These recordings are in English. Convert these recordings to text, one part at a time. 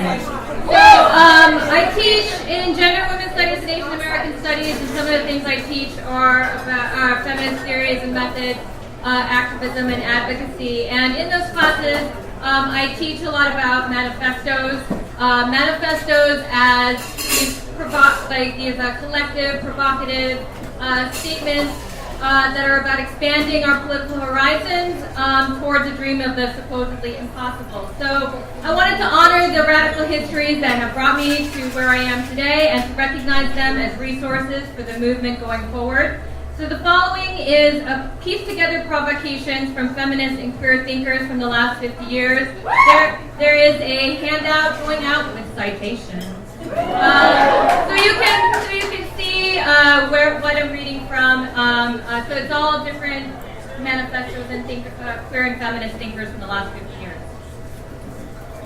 I teach in gender and women's studies and Asian American studies, and some of the things I teach are about feminist theories and methods, activism and advocacy. And in those classes, I teach a lot about manifestos. Manifestos as these collective, provocative statements that are about expanding our political horizons towards a dream of the supposedly impossible. So I wanted to honor the radical histories that have brought me to where I am today and to recognize them as resources for the movement going forward. So the following is a piece together provocations from feminist and queer thinkers from the last 50 years. There is a handout going out with citations. So you can see what I'm reading from. So it's all different manifestos and queer and feminist thinkers from the last 50 years.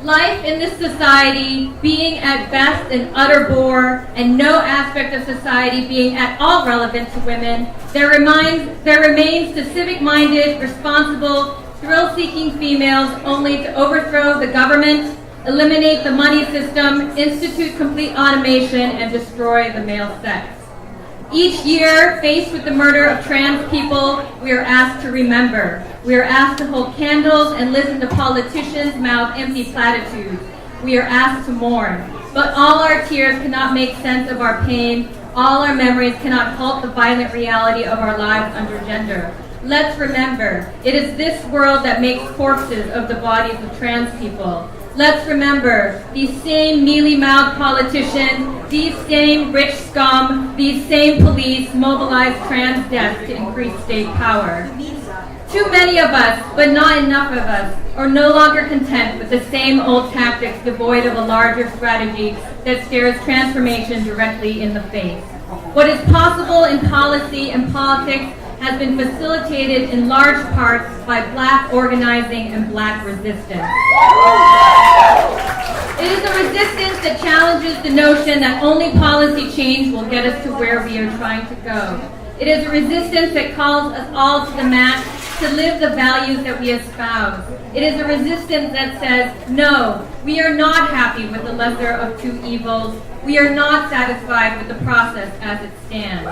Life in this society being at best an utter bore, and no aspect of society being at all relevant to women, there remains to civic-minded, responsible, thrill-seeking females only to overthrow the government, eliminate the money system, institute complete automation, and destroy the male sex. Each year, faced with the murder of trans people, we are asked to remember. We are asked to hold candles and listen to politicians mouth empty platitudes. We are asked to mourn. But all our tears cannot make sense of our pain. All our memories cannot halt the violent reality of our lives under gender. Let's remember, it is this world that makes corpses of the bodies of trans people. Let's remember, these same mealy-mouthed politicians, these same rich scum, these same police mobilize trans deaths to increase state power. Too many of us, but not enough of us, are no longer content with the same old tactics devoid of a larger strategy that stares transformation directly in the face. What is possible in policy and politics has been facilitated in large parts by Black organizing and Black resistance. It is a resistance that challenges the notion that only policy change will get us to where we are trying to go. It is a resistance that calls us all to the mat to live the values that we espouse. It is a resistance that says, no, we are not happy with the lesser of two evils. We are not satisfied with the process as it stands.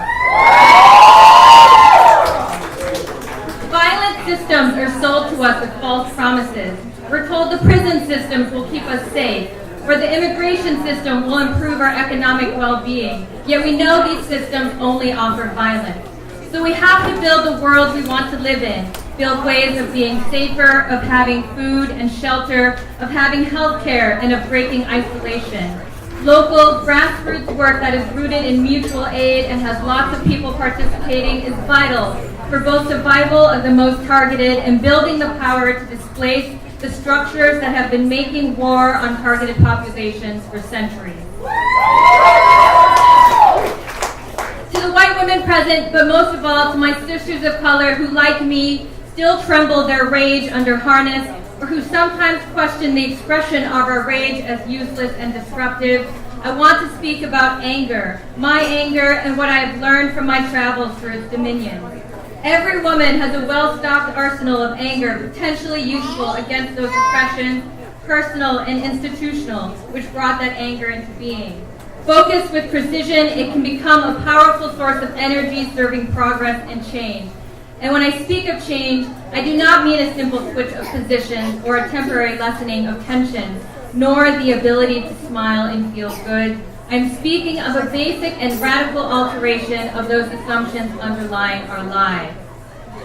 Violent systems are sold to us with false promises. We're told the prison systems will keep us safe, or the immigration system will improve our economic well-being. Yet we know these systems only offer violence. So we have to build the world we want to live in, build ways of being safer, of having food and shelter, of having health care, and of breaking isolation. Local grassroots work that is rooted in mutual aid and has lots of people participating is vital for both survival of the most targeted and building the power to displace the structures that have been making war on targeted populations for centuries. To the white women present, but most of all to my sisters of color who, like me, still tremble their rage under harness, or who sometimes question the expression of our rage as useless and disruptive, I want to speak about anger, my anger, and what I have learned from my travels through its dominions. Every woman has a well-stocked arsenal of anger potentially useful against those oppressions, personal and institutional, which brought that anger into being. Focused with precision, it can become a powerful source of energy serving progress and change. And when I speak of change, I do not mean a simple switch of positions or a temporary lessening of tensions, nor the ability to smile and feel good. I'm speaking of a basic and radical alteration of those assumptions underlying our lives.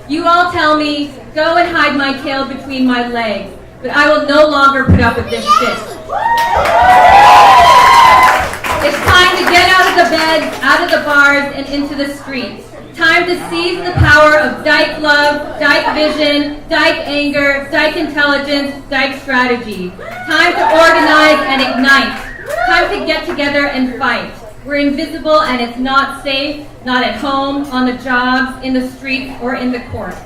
You all tell me, go and hide my tail between my legs, but I will no longer put up with this shit. It's time to get out of the bed, out of the bars, and into the streets. Time to seize the power of dyke love, dyke vision, dyke anger, dyke intelligence, dyke strategy. Time to organize and ignite. Time to get together and fight. We're invisible and it's not safe, not at home, on the jobs, in the streets, or in the courts.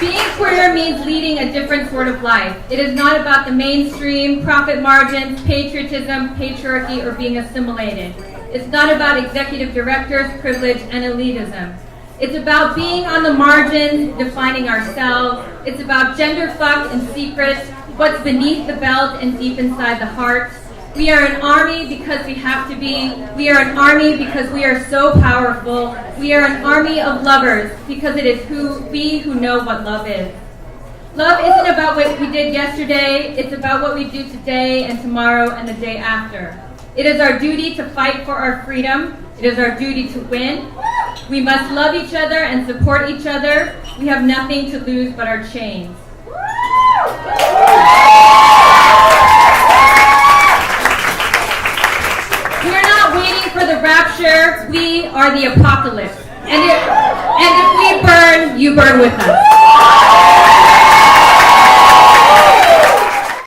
Being queer means leading a different sort of life. It is not about the mainstream, profit margins, patriotism, patriarchy, or being assimilated. It's not about executive directors, privilege, and elitism. It's about being on the margins, defining ourselves. It's about gender fuck and secrets, what's beneath the belt and deep inside the heart. We are an army because we have to be. We are an army because we are so powerful. We are an army of lovers because it is we who know what love is. Love isn't about what we did yesterday. It's about what we do today and tomorrow and the day after. It is our duty to fight for our freedom. It is our duty to win. We must love each other and support each other. We have nothing to lose but our chains. We are not waiting for the rapture. We are the apocalypse. And if we burn, you burn with us.